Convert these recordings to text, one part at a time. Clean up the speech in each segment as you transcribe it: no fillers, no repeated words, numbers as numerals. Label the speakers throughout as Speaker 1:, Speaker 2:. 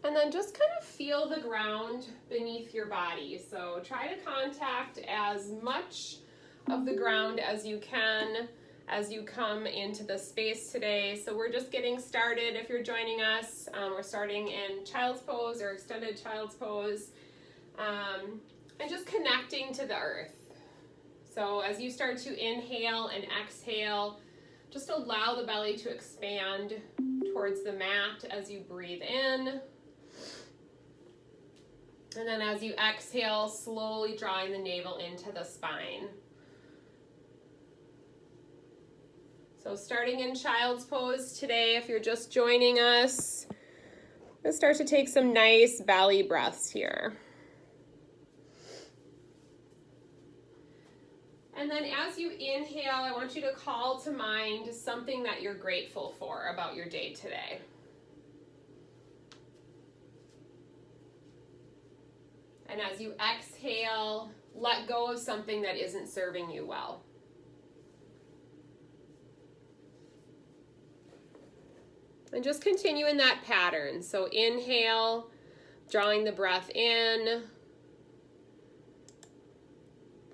Speaker 1: And then just kind of feel the ground beneath your body. So try to contact as much of the ground as you can as you come into the space today. So we're just getting started. If you're joining us, we're starting in child's pose or extended child's pose, and just connecting to the earth. So as you start to inhale and exhale, just allow the belly to expand towards the mat as you breathe in. And then as you exhale, slowly drawing the navel into the spine. So starting in child's pose today, if you're just joining us, let's start to take some nice belly breaths here. And then as you inhale, I want you to call to mind something that you're grateful for about your day today. And as you exhale, let go of something that isn't serving you well. And just continue in that pattern. So inhale, drawing the breath in,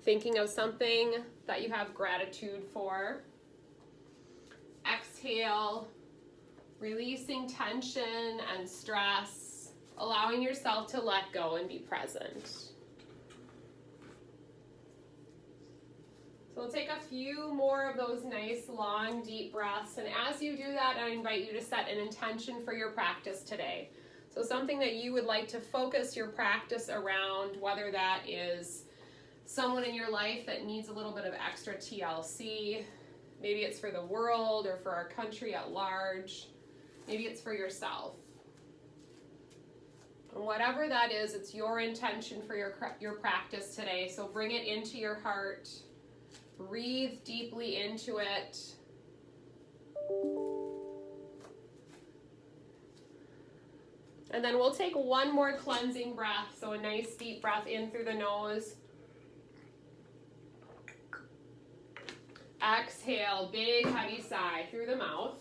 Speaker 1: thinking of something that you have gratitude for. Exhale, releasing tension and stress, allowing yourself to let go and be present. So we'll take a few more of those nice, long, deep breaths. And as you do that, I invite you to set an intention for your practice today. So something that you would like to focus your practice around, whether that is someone in your life that needs a little bit of extra TLC. Maybe it's for the world or for our country at large. Maybe it's for yourself. And whatever that is, it's your intention for your practice today. So bring it into your heart. Breathe deeply into it. And then we'll take one more cleansing breath. So a nice deep breath in through the nose. Exhale, big heavy sigh through the mouth.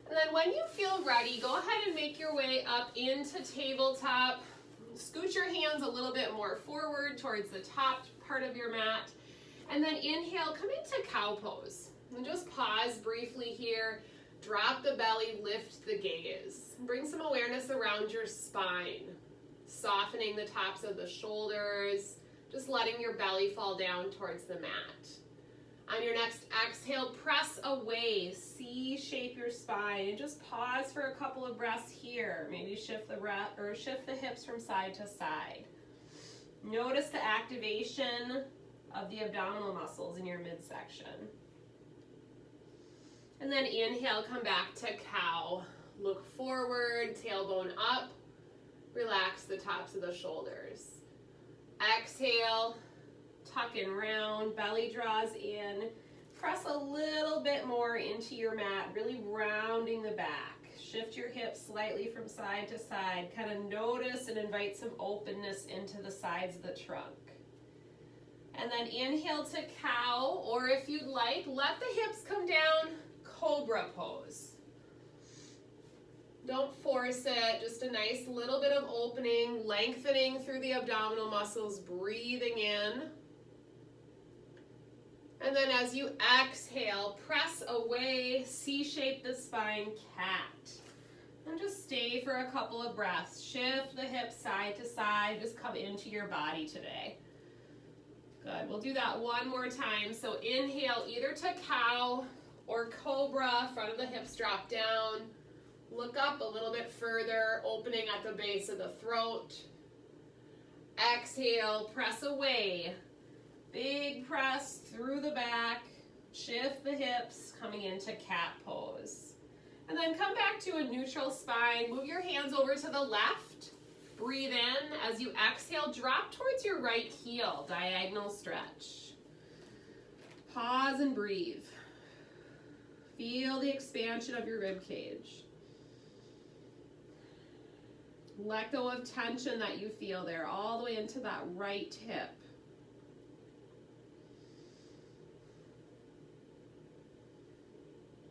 Speaker 1: And then when you feel ready, go ahead and make your way up into tabletop. Scoot your hands a little bit more forward towards the top part of your mat. And then inhale, come into cow pose. And just pause briefly here. Drop the belly, lift the gaze. Bring some awareness around your spine. Softening the tops of the shoulders. Just letting your belly fall down towards the mat. On your next exhale, press away, C-shape your spine, and just pause for a couple of breaths here. Maybe shift the hips from side to side. Notice the activation of the abdominal muscles in your midsection. And then inhale, come back to cow. Look forward, tailbone up. Relax the tops of the shoulders. Exhale. Tuck and round, belly draws in. Press a little bit more into your mat, really rounding the back. Shift your hips slightly from side to side. Kind of notice and invite some openness into the sides of the trunk. And then inhale to cow, or if you'd like, let the hips come down, cobra pose. Don't force it, just a nice little bit of opening, lengthening through the abdominal muscles, breathing in. And then as you exhale, press away, C-shape the spine, cat. And just stay for a couple of breaths. Shift the hips side to side, just come into your body today. Good, we'll do that one more time. So inhale either to cow or cobra, front of the hips drop down. Look up a little bit further, opening at the base of the throat. Exhale, press away. Big press through the back, shift the hips, coming into cat pose. And then come back to a neutral spine, move your hands over to the left, breathe in. As you exhale, drop towards your right heel, diagonal stretch. Pause and breathe. Feel the expansion of your rib cage. Let go of tension that you feel there, all the way into that right hip.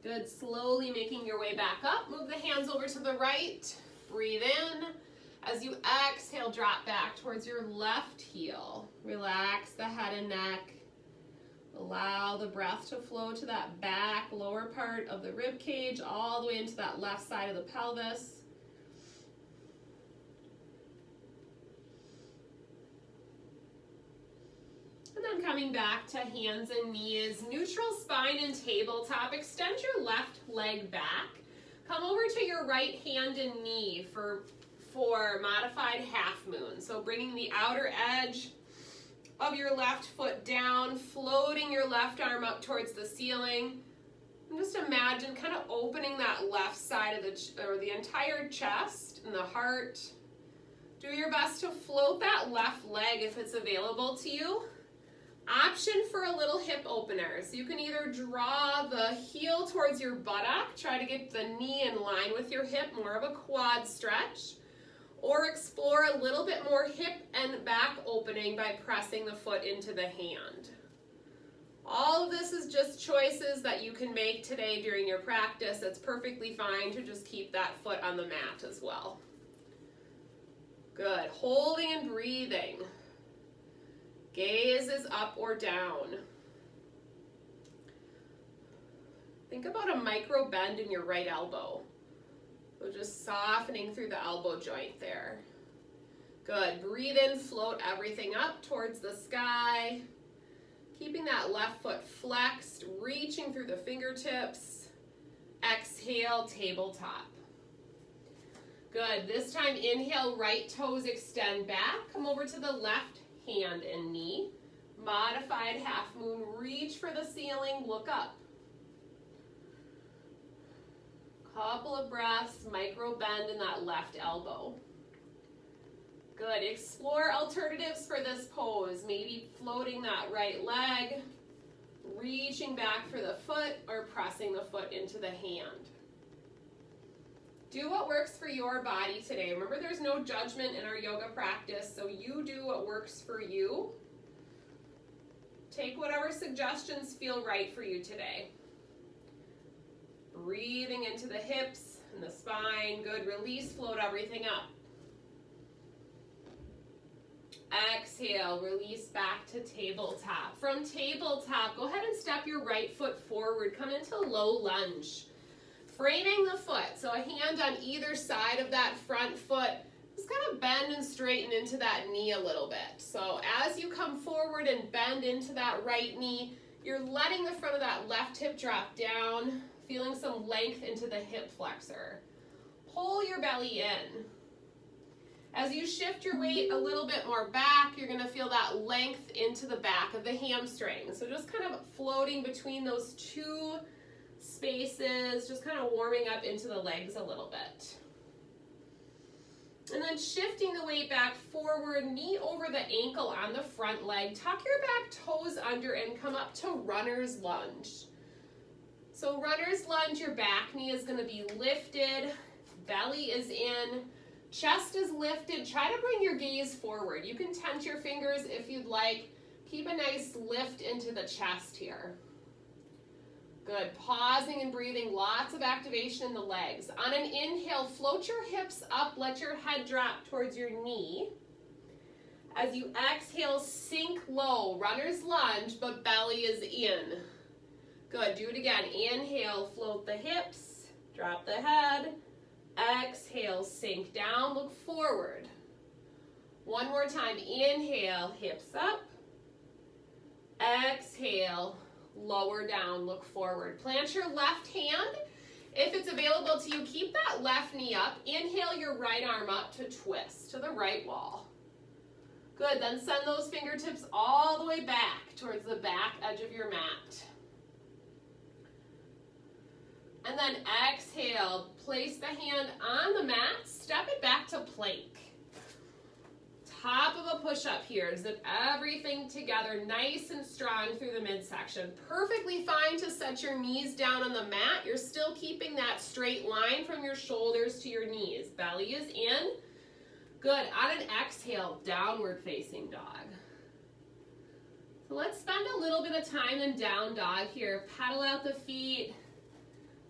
Speaker 1: Good, slowly making your way back up. Move the hands over to the right. breathe in. As you exhale, drop back towards your left heel. Relax the head and neck. Allow the breath to flow to that back lower part of the rib cage, all the way into that left side of the pelvis. And then coming back to hands and knees, neutral spine and tabletop. Extend your left leg back. Come over to your right hand and knee for modified half moon. So bringing the outer edge of your left foot down, floating your left arm up towards the ceiling. And just imagine kind of opening that left side of the entire chest and the heart. Do your best to float that left leg if it's available to you. Option for a little hip opener. So you can either draw the heel towards your buttock, try to get the knee in line with your hip, more of a quad stretch, or explore a little bit more hip and back opening by pressing the foot into the hand. All of this is just choices that you can make today during your practice. It's perfectly fine to just keep that foot on the mat as well. Good. Holding and breathing. Gaze is up or down. Think about a micro bend in your right elbow. So just softening through the elbow joint there. Good. Breathe in, float everything up towards the sky. Keeping that left foot flexed, reaching through the fingertips. Exhale, tabletop. Good. This time, inhale, right toes extend back. Come over to the left hand and knee. Modified half moon, reach for the ceiling, look up. Couple of breaths, micro bend in that left elbow. Good, explore alternatives for this pose. Maybe floating that right leg, reaching back for the foot, or pressing the foot into the hand. Do what works for your body today. Remember, there's no judgment in our yoga practice, so you do what works for you. Take whatever suggestions feel right for you today. Breathing into the hips and the spine. Good, release, float everything up. Exhale, release back to tabletop. From tabletop, go ahead and step your right foot forward. Come into low lunge. Framing the foot, so a hand on either side of that front foot. Just kind of bend and straighten into that knee a little bit. So as you come forward and bend into that right knee, you're letting the front of that left hip drop down, feeling some length into the hip flexor. Pull your belly in. As you shift your weight a little bit more back, you're going to feel that length into the back of the hamstring. So just kind of floating between those two spaces, just kind of warming up into the legs a little bit. And then shifting the weight back forward, knee over the ankle on the front leg. Tuck your back toes under and come up to runner's lunge. So runner's lunge, your back knee is going to be lifted, belly is in, chest is lifted. Try to bring your gaze forward. You can tense your fingers if you'd like. Keep a nice lift into the chest here. Good, pausing and breathing, lots of activation in the legs. On an inhale, float your hips up, let your head drop towards your knee. As you exhale, sink low, runner's lunge, but belly is in. Good, do it again. Inhale, float the hips, drop the head. Exhale, sink down, look forward. One more time, inhale, hips up. Exhale, lower down, look forward. Plant your left hand. If it's available to you, keep that left knee up. Inhale your right arm up to twist to the right wall. Good, then send those fingertips all the way back towards the back edge of your mat. And then exhale, place the hand on the mat, step it back to plank. Top of a push-up here, zip everything together nice and strong through the midsection. Perfectly fine to set your knees down on the mat. You're still keeping that straight line from your shoulders to your knees. Belly is in. Good, on an exhale, downward facing dog. So let's spend a little bit of time in down dog here. Pedal out the feet,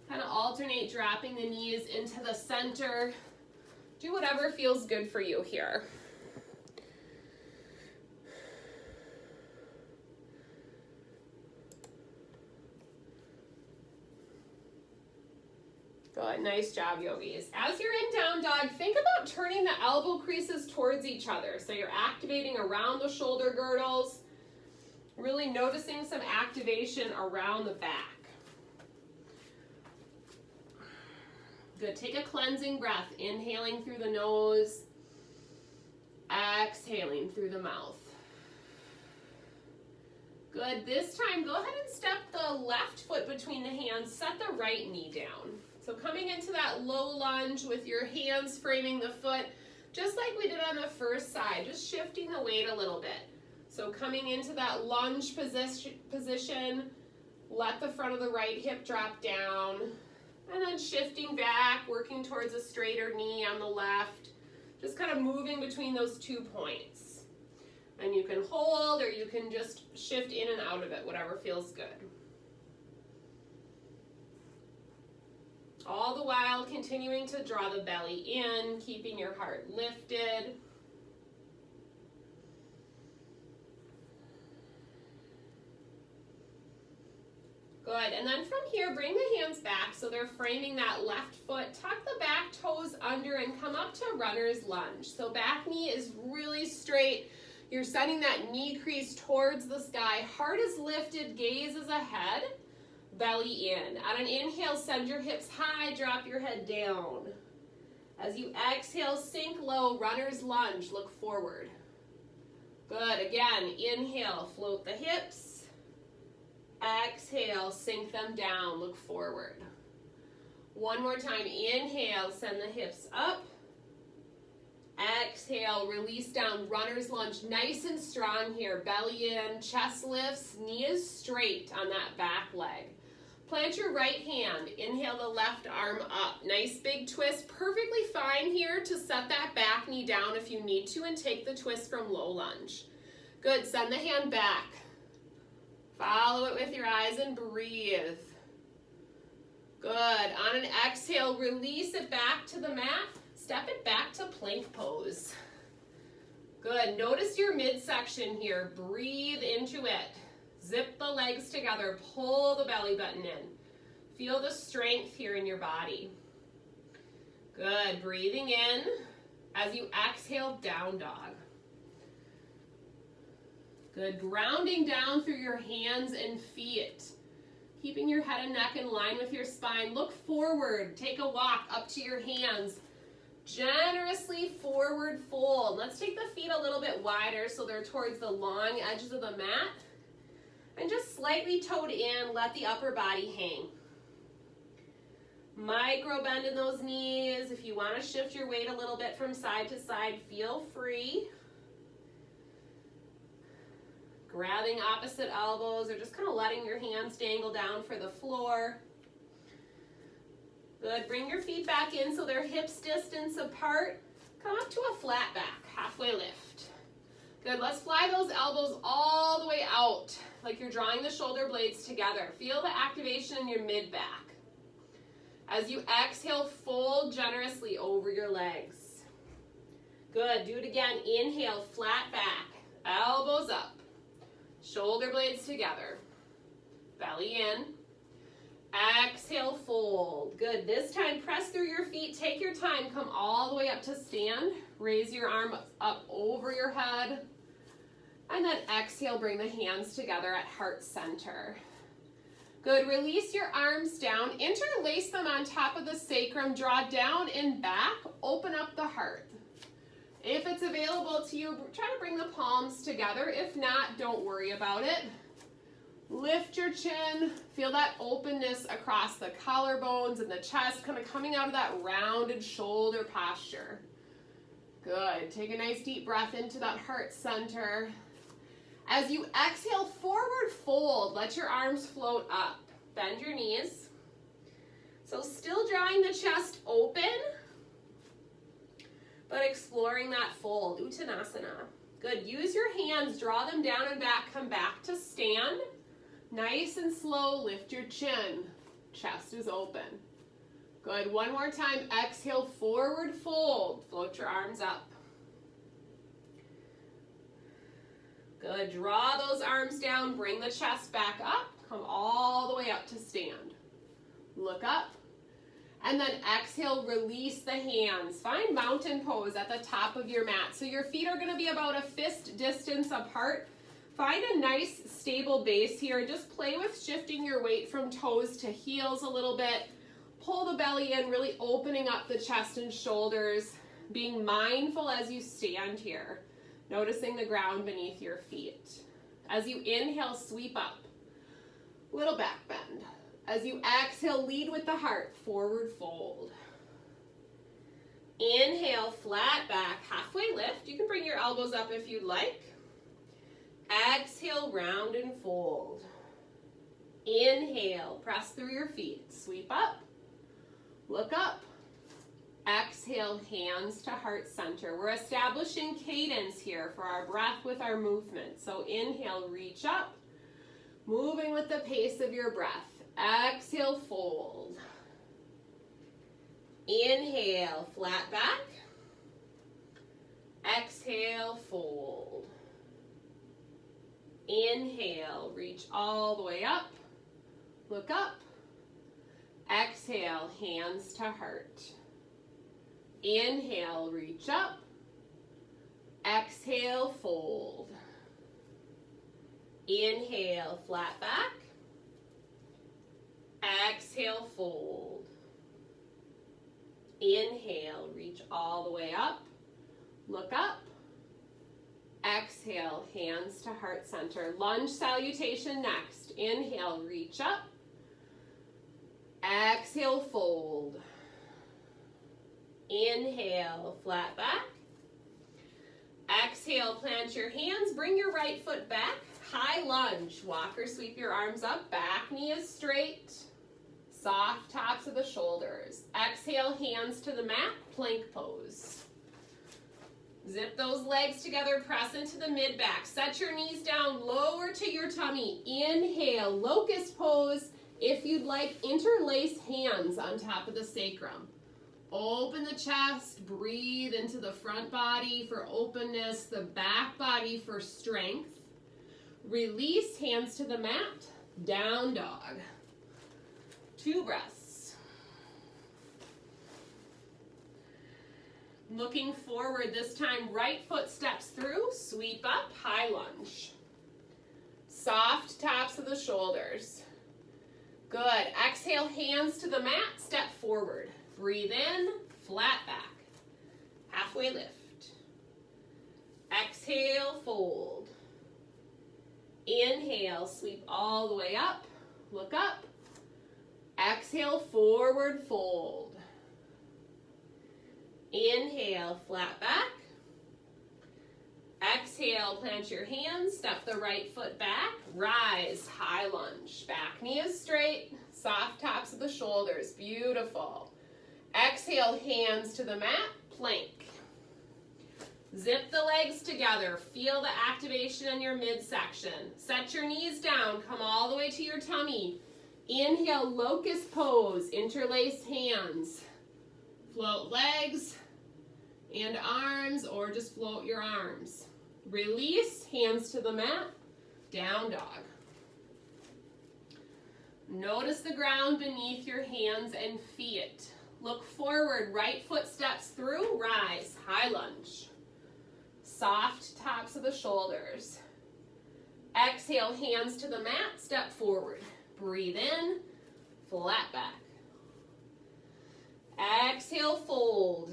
Speaker 1: kind of alternate dropping the knees into the center. Do whatever feels good for you here. Good, nice job, yogis. As you're in down dog, think about turning the elbow creases towards each other. So you're activating around the shoulder girdles, really noticing some activation around the back. Good, take a cleansing breath, inhaling through the nose, exhaling through the mouth. Good, this time go ahead and step the left foot between the hands, set the right knee down. So coming into that low lunge with your hands framing the foot, just like we did on the first side, just shifting the weight a little bit. So coming into that lunge position, let the front of the right hip drop down, and then shifting back, working towards a straighter knee on the left, just kind of moving between those 2 points. And you can hold or you can just shift in and out of it, whatever feels good. All the while continuing to draw the belly in, keeping your heart lifted. Good, and then from here, bring the hands back so they're framing that left foot. Tuck the back toes under and come up to runner's lunge. So back knee is really straight. You're sending that knee crease towards the sky. Heart is lifted, gaze is ahead. Belly in. On an inhale, send your hips high, drop your head down. As you exhale, sink low, runner's lunge, look forward. Good, again, inhale, float the hips. Exhale, sink them down, look forward. One more time, inhale, send the hips up. Exhale, release down, runner's lunge, nice and strong here. Belly in, chest lifts, knee is straight on that back leg. Plant your right hand, inhale the left arm up. Nice big twist, perfectly fine here to set that back knee down if you need to and take the twist from low lunge. Good, send the hand back. Follow it with your eyes and breathe. Good, on an exhale, release it back to the mat. Step it back to plank pose. Good, notice your midsection here. Breathe into it. Zip the legs together, pull the belly button in. Feel the strength here in your body. Good, breathing in. As you exhale, down dog. Good, grounding down through your hands and feet. Keeping your head and neck in line with your spine. Look forward, take a walk up to your hands. Generously forward fold. Let's take the feet a little bit wider so they're towards the long edges of the mat. And just slightly toed in, let the upper body hang. Micro bend in those knees. If you want to shift your weight a little bit from side to side, feel free. Grabbing opposite elbows or just kind of letting your hands dangle down for the floor. Good, bring your feet back in so they're hips distance apart. Come up to a flat back, halfway lift. Good, let's fly those elbows all the way out, like you're drawing the shoulder blades together. Feel the activation in your mid-back. As you exhale, fold generously over your legs. Good, do it again. Inhale, flat back, elbows up, shoulder blades together, belly in. Exhale, fold. Good, this time press through your feet, take your time, come all the way up to stand. Raise your arm up over your head. And then exhale, bring the hands together at heart center. Good, release your arms down, interlace them on top of the sacrum, draw down and back, open up the heart. If it's available to you, try to bring the palms together. If not, don't worry about it. Lift your chin, feel that openness across the collarbones and the chest, kind of coming out of that rounded shoulder posture. Good, take a nice deep breath into that heart center. As you exhale, forward fold, let your arms float up. Bend your knees. So still drawing the chest open, but exploring that fold, Uttanasana. Good, use your hands, draw them down and back, come back to stand. Nice and slow, lift your chin. Chest is open. Good, one more time. Exhale, forward fold. Float your arms up. Good, draw those arms down, bring the chest back up, come all the way up to stand. Look up, and then exhale, release the hands. Find mountain pose at the top of your mat. So your feet are gonna be about a fist distance apart. Find a nice stable base here. Just play with shifting your weight from toes to heels a little bit. Pull the belly in, really opening up the chest and shoulders, being mindful as you stand here. Noticing the ground beneath your feet. As you inhale, sweep up. Little back bend. As you exhale, lead with the heart. Forward fold. Inhale, flat back, halfway lift. You can bring your elbows up if you'd like. Exhale, round and fold. Inhale, press through your feet. Sweep up. Look up. Exhale, hands to heart center. We're establishing cadence here for our breath with our movement. So inhale, reach up, moving with the pace of your breath. Exhale, fold. Inhale, flat back. Exhale, fold. Inhale, reach all the way up. Look up. Exhale, hands to heart. Inhale, reach up. Exhale, fold. Inhale, flat back. Exhale, fold. Inhale, reach all the way up. Look up. Exhale, hands to heart center. Lunge salutation next. Inhale, reach up. Exhale, fold. Inhale, flat back. Exhale, plant your hands, bring your right foot back. High lunge, walk or sweep your arms up, back knee is straight. Soft tops of the shoulders. Exhale, hands to the mat, plank pose. Zip those legs together, press into the mid back. Set your knees down, lower to your tummy. Inhale, locust pose. If you'd like, interlace hands on top of the sacrum. Open the chest, breathe into the front body for openness, the back body for strength. Release, hands to the mat, down dog. 2 breaths. Looking forward this time, right foot steps through, sweep up, high lunge. Soft tops of the shoulders. Good, exhale, hands to the mat, step forward. Breathe in, flat back, halfway lift. Exhale, fold. Inhale, sweep all the way up, look up. Exhale, forward fold. Inhale, flat back. Exhale, plant your hands, step the right foot back, rise, high lunge. Back knee is straight, soft tops of the shoulders, beautiful. Exhale, hands to the mat, plank. Zip the legs together, feel the activation in your midsection. Set your knees down, come all the way to your tummy. Inhale, locust pose, interlace hands. Float legs and arms, or just float your arms. Release, hands to the mat, down dog. Notice the ground beneath your hands and feet. Look forward, right foot steps through, rise, high lunge. Soft tops of the shoulders. Exhale, hands to the mat, step forward. Breathe in, flat back. Exhale, fold.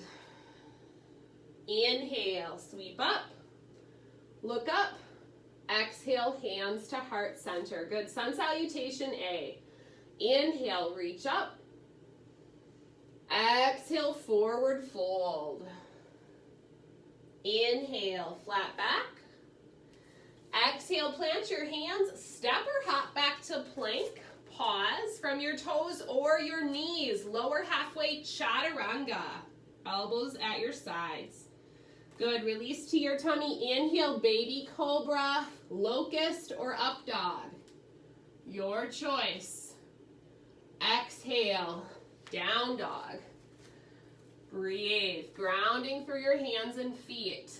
Speaker 1: Inhale, sweep up. Look up. Exhale, hands to heart center. Good, sun salutation A. Inhale, reach up. Exhale, forward fold. Inhale, flat back. Exhale, plant your hands, step or hop back to plank. Pause from your toes or your knees. Lower halfway, chaturanga. Elbows at your sides. Good, release to your tummy. Inhale, baby cobra, locust, or up dog. Your choice. Exhale, down dog. Breathe, grounding through your hands and feet.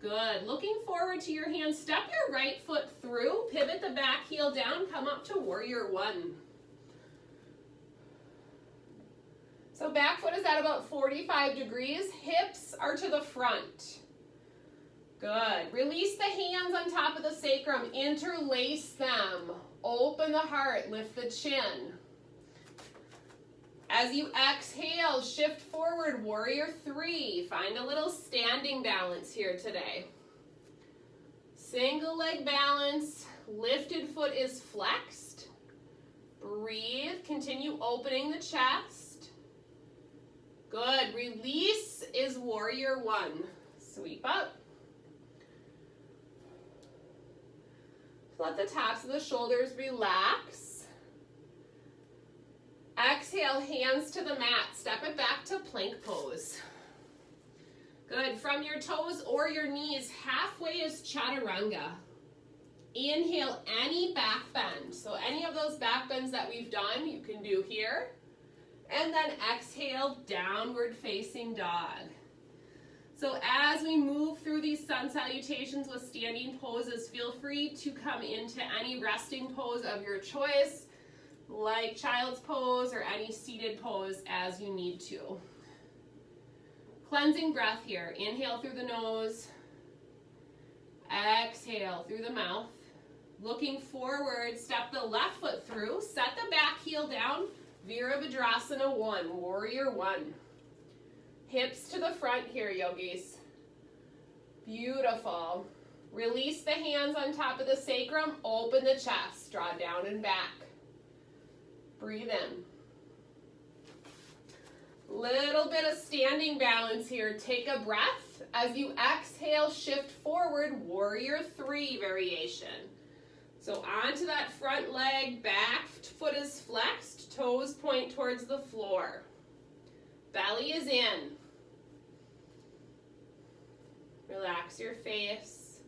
Speaker 1: Good, looking forward to your hands. Step your right foot through, pivot the back heel down, come up to warrior one. So back foot is at about 45 degrees, hips are to the front. Good, release the hands on top of the sacrum, interlace them, open the heart, lift the chin. As you exhale, shift forward, warrior three. Find a little standing balance here today. Single leg balance, lifted foot is flexed. Breathe, continue opening the chest. Good, release is warrior one. Sweep up. Let the tops of the shoulders relax. Exhale, hands to the mat. Step it back to plank pose. Good. From your toes or your knees, halfway is chaturanga. Inhale any back bend. So any of those back bends that we've done, you can do here. And then exhale, downward facing dog. So as we move through these sun salutations with standing poses, feel free to come into any resting pose of your choice, like child's pose or any seated pose as you need to. Cleansing breath here. Inhale through the nose. Exhale through the mouth. Looking forward, step the left foot through. Set the back heel down. Virabhadrasana one, warrior one. Hips to the front here, yogis. Beautiful. Release the hands on top of the sacrum. Open the chest. Draw down and back. Breathe in. Little bit of standing balance here. Take a breath. As you exhale, shift forward, warrior three variation. So onto that front leg, back foot is flexed, toes point towards the floor. Belly is in. Relax your face.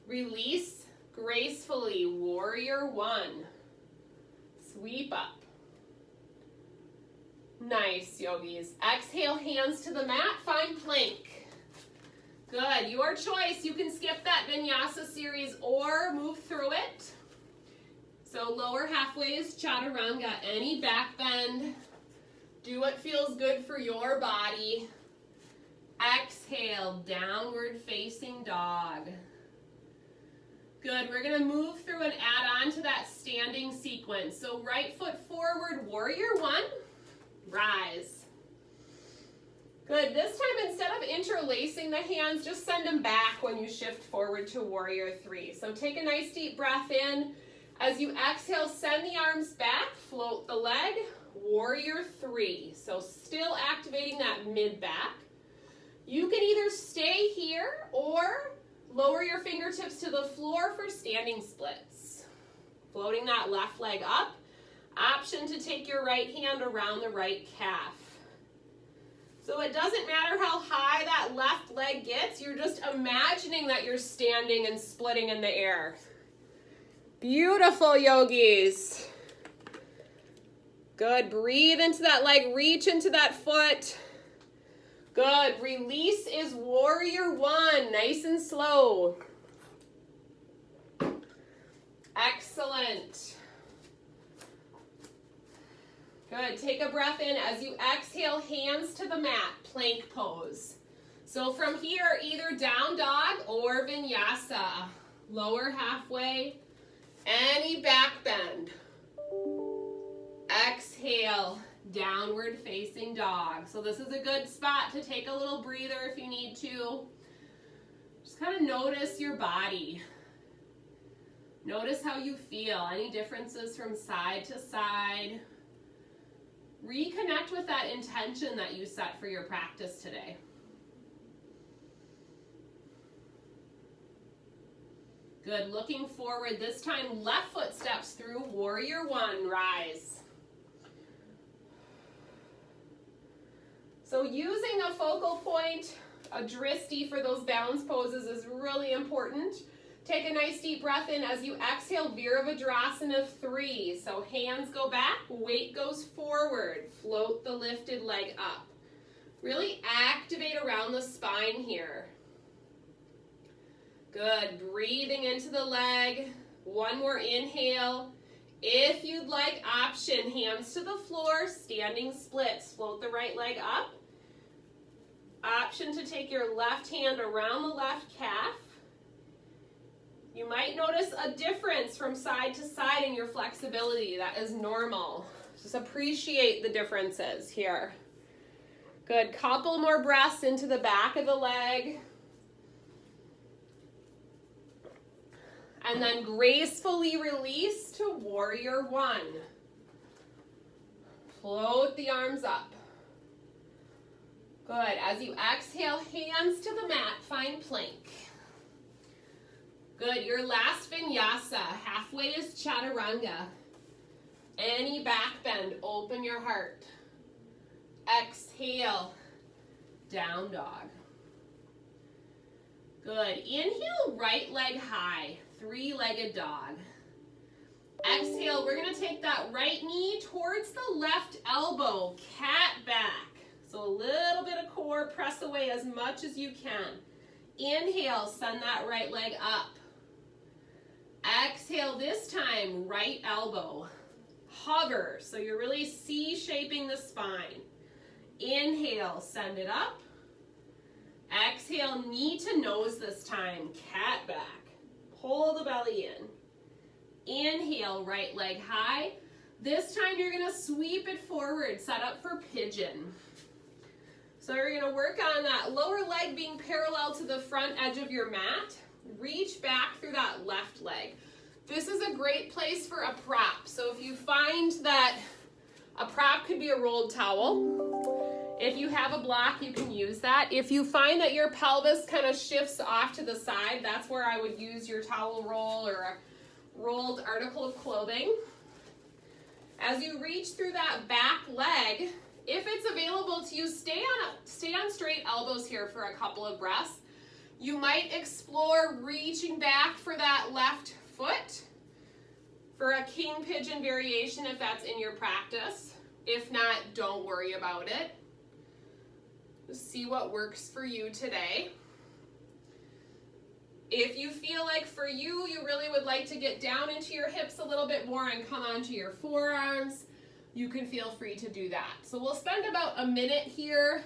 Speaker 1: Release gracefully, warrior one. Sweep up. Nice, yogis. Exhale, hands to the mat, find plank. Good, your choice. You can skip that vinyasa series or move through it. So lower halfway is chaturanga, any back bend. Do what feels good for your body. Exhale, downward facing dog. Good, we're gonna move through and add on to that standing sequence. So right foot forward, warrior one, rise. Good, this time instead of interlacing the hands, just send them back when you shift forward to warrior three. So take a nice deep breath in. As you exhale, send the arms back, float the leg, warrior three. So still activating that mid back. You can either stay here or lower your fingertips to the floor for standing splits. Floating that left leg up. Option to take your right hand around the right calf. So it doesn't matter how high that left leg gets, you're just imagining that you're standing and splitting in the air. Beautiful, yogis. Good, breathe into that leg, reach into that foot. Good, release is warrior one, nice and slow. Excellent. Good, take a breath in. As you exhale, hands to the mat, plank pose. So from here, either down dog or vinyasa. Lower halfway, any back bend. Exhale, downward facing dog. So this is a good spot to take a little breather if you need to. Just kind of notice your body. Notice how you feel. Any differences from side to side. Reconnect with that intention that you set for your practice today. Good, looking forward. This time, left foot steps through, warrior one, rise. So using a focal point, a drishti for those balance poses is really important. Take a nice deep breath in. As you exhale, Virabhadrasana of 3. So hands go back, weight goes forward. Float the lifted leg up. Really activate around the spine here. Good. Breathing into the leg. One more inhale. If you'd like option, hands to the floor, standing splits. Float the right leg up. Option to take your left hand around the left calf. You might notice a difference from side to side in your flexibility. That is normal. Just appreciate the differences here. Good. Couple more breaths into the back of the leg. And then gracefully release to warrior 1. Float the arms up. Good. As you exhale, hands to the mat, find plank. Good. Your last vinyasa. Halfway is chaturanga. Any back bend, open your heart. Exhale, down dog. Good. Inhale, right leg high. 3-legged dog. Exhale, we're going to take that right knee towards the left elbow, cat back. So a little bit of core, press away as much as you can. Inhale, send that right leg up. Exhale, this time, right elbow. Hover, so you're really C-shaping the spine. Inhale, send it up. Exhale, knee to nose this time, cat back. Pull the belly in. Inhale, right leg high. This time you're gonna sweep it forward, set up for pigeon. So you're gonna work on that lower leg being parallel to the front edge of your mat. Reach back through that left leg. This is a great place for a prop. So if you find that a prop could be a rolled towel, if you have a block, you can use that. If you find that your pelvis kind of shifts off to the side, that's where I would use your towel roll or a rolled article of clothing. As you reach through that back leg, if it's available to you, stay on straight elbows here for a couple of breaths. You might explore reaching back for that left foot for a king pigeon variation if that's in your practice. If not, don't worry about it. Just see what works for you today. If you feel like for you, you really would like to get down into your hips a little bit more and come onto your forearms, you can feel free to do that. So we'll spend about a minute here,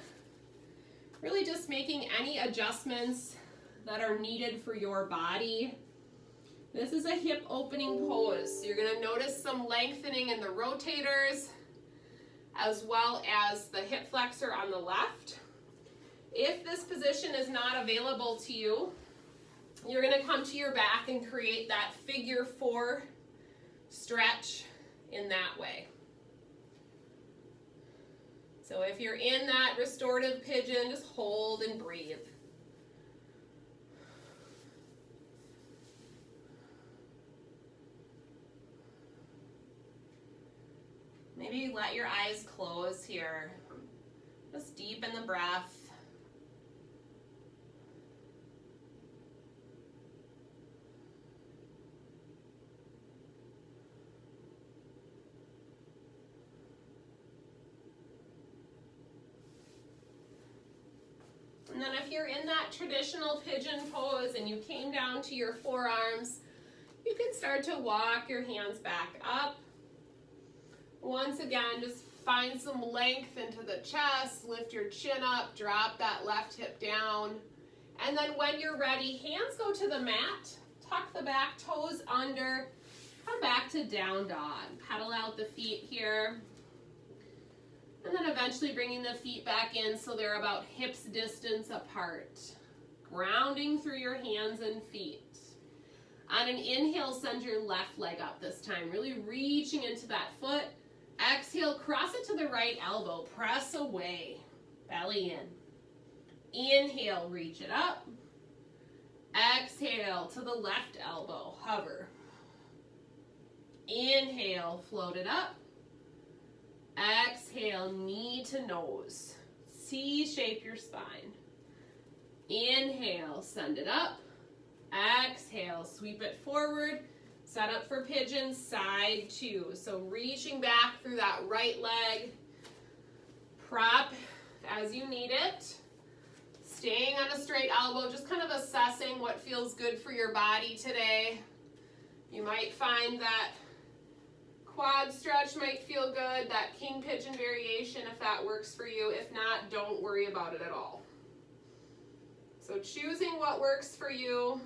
Speaker 1: really just making any adjustments that are needed for your body. This is a hip opening pose. So you're gonna notice some lengthening in the rotators as well as the hip flexor on the left. If this position is not available to you, you're gonna come to your back and create that figure 4 stretch in that way. So if you're in that restorative pigeon, just hold and breathe. Maybe let your eyes close here. Just deepen the breath. And then if you're in that traditional pigeon pose and you came down to your forearms, you can start to walk your hands back up. Once again, just find some length into the chest, lift your chin up, drop that left hip down. And then when you're ready, hands go to the mat, tuck the back toes under, come back to down dog. Pedal out the feet here. And then eventually bringing the feet back in so they're about hips distance apart. Grounding through your hands and feet. On an inhale, send your left leg up this time, really reaching into that foot. Exhale, cross it to the right elbow, press away, belly in. Inhale, reach it up. Exhale to the left elbow, hover. Inhale, float it up. Exhale, knee to nose. C-shape your spine. Inhale, send it up. Exhale, sweep it forward. Set up for pigeon, side 2. So reaching back through that right leg. Prop as you need it. Staying on a straight elbow, just kind of assessing what feels good for your body today. You might find that quad stretch might feel good, that king pigeon variation if that works for you. If not, don't worry about it at all. So choosing what works for you,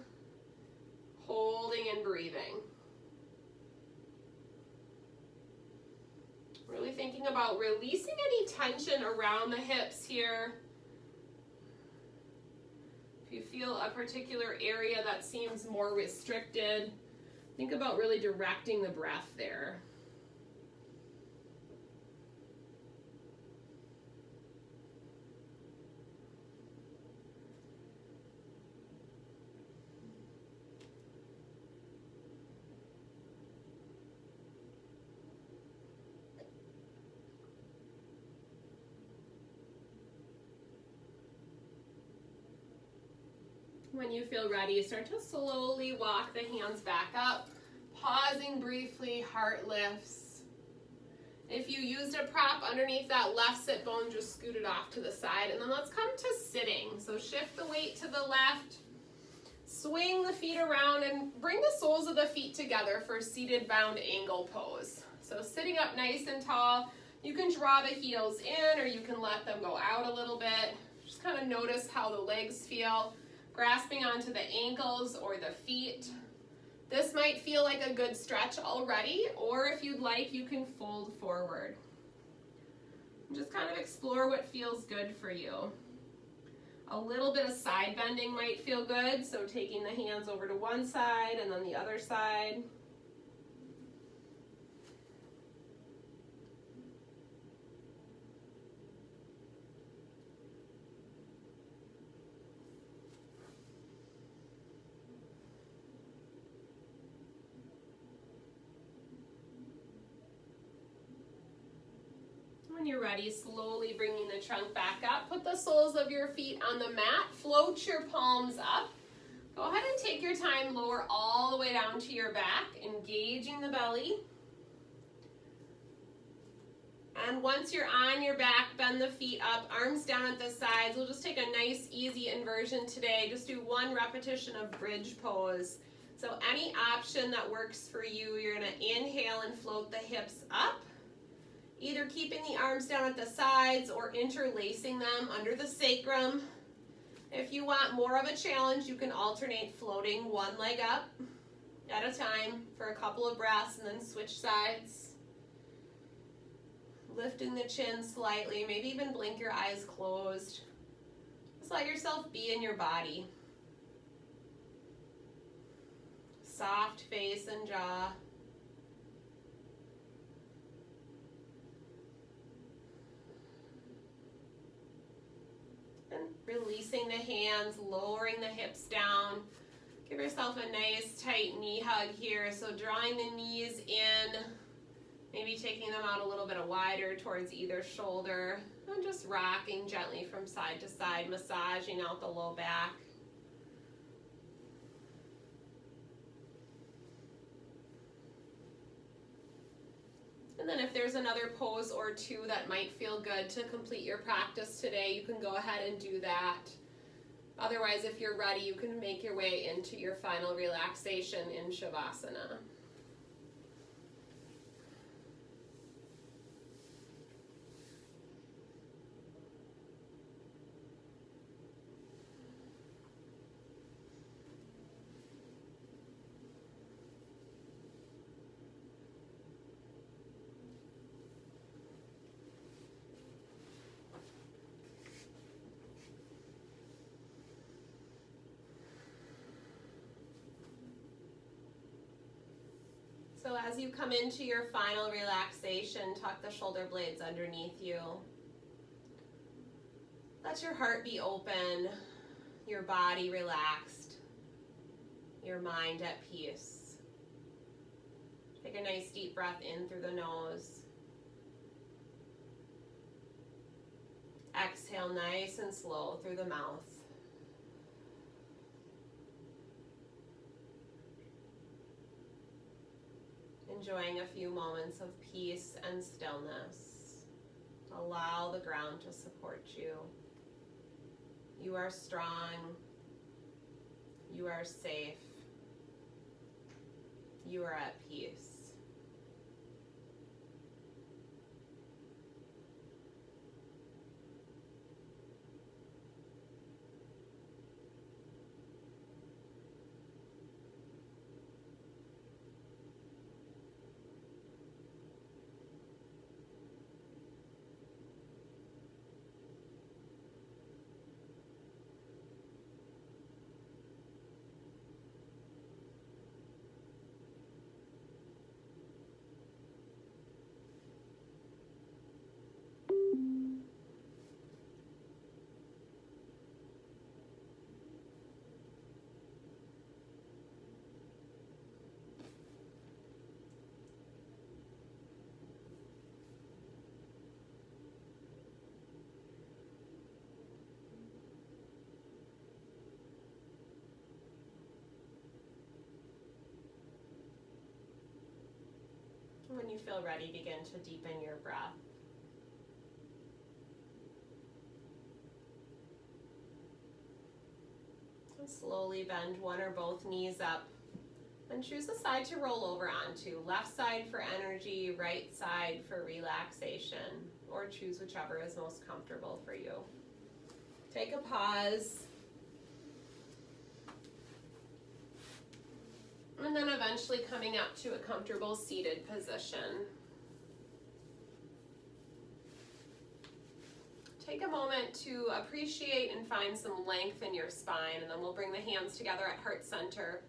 Speaker 1: holding and breathing. Really thinking about releasing any tension around the hips here. If you feel a particular area that seems more restricted, think about really directing the breath there. When you feel ready, start to slowly walk the hands back up, pausing briefly, heart lifts. If you used a prop underneath that left sit bone, just scoot it off to the side. And then let's come to sitting. So shift the weight to the left, swing the feet around, and bring the soles of the feet together for seated bound angle pose. So sitting up nice and tall, you can draw the heels in or you can let them go out a little bit. Just kind of notice how the legs feel. Grasping onto the ankles or the feet. This might feel like a good stretch already, or if you'd like, you can fold forward. Just kind of explore what feels good for you. A little bit of side bending might feel good, so taking the hands over to one side and then the other side. When you're ready, slowly bringing the trunk back up. Put the soles of your feet on the mat. Float your palms up. Go ahead and take your time, lower all the way down to your back, engaging the belly. And once you're on your back, bend the feet up, arms down at the sides. We'll just take a nice, easy inversion today. Just do one repetition of bridge pose. So any option that works for you, you're gonna inhale and float the hips up. Either keeping the arms down at the sides or interlacing them under the sacrum. If you want more of a challenge, you can alternate floating one leg up at a time for a couple of breaths and then switch sides. Lifting the chin slightly, maybe even blink your eyes closed. Just let yourself be in your body. Soft face and jaw. Releasing the hands, lowering the hips down. Give yourself a nice tight knee hug here. So drawing the knees in, maybe taking them out a little bit wider towards either shoulder, and just rocking gently from side to side, massaging out the low back. And then if there's another pose or two that might feel good to complete your practice today, you can go ahead and do that. Otherwise, if you're ready, you can make your way into your final relaxation in Shavasana. So as you come into your final relaxation, tuck the shoulder blades underneath you. Let your heart be open, your body relaxed, your mind at peace. Take a nice deep breath in through the nose. Exhale nice and slow through the mouth. enjoying a few moments of peace and stillness. Allow the ground to support you. You are strong. You are safe. You are at peace. When you feel ready, begin to deepen your breath. And slowly bend one or both knees up and choose the side to roll over onto. Left side for energy, right side for relaxation, or choose whichever is most comfortable for you. Take a pause. And then eventually coming up to a comfortable seated position. Take a moment to appreciate and find some length in your spine, and then we'll bring the hands together at heart center.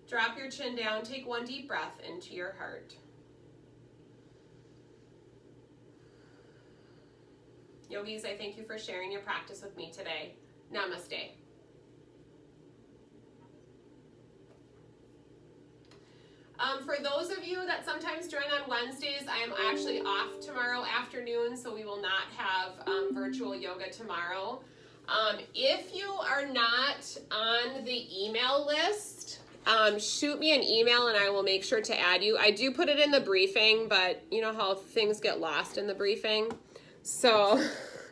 Speaker 1: Drop your chin down, take one deep breath into your heart. Yogis, I thank you for sharing your practice with me today. Namaste. For those of you that sometimes join on Wednesdays, I am actually off tomorrow afternoon, so we will not have virtual yoga tomorrow. If you are not on the email list, shoot me an email and I will make sure to add you. I do put it in the briefing, but you know how things get lost in the briefing. So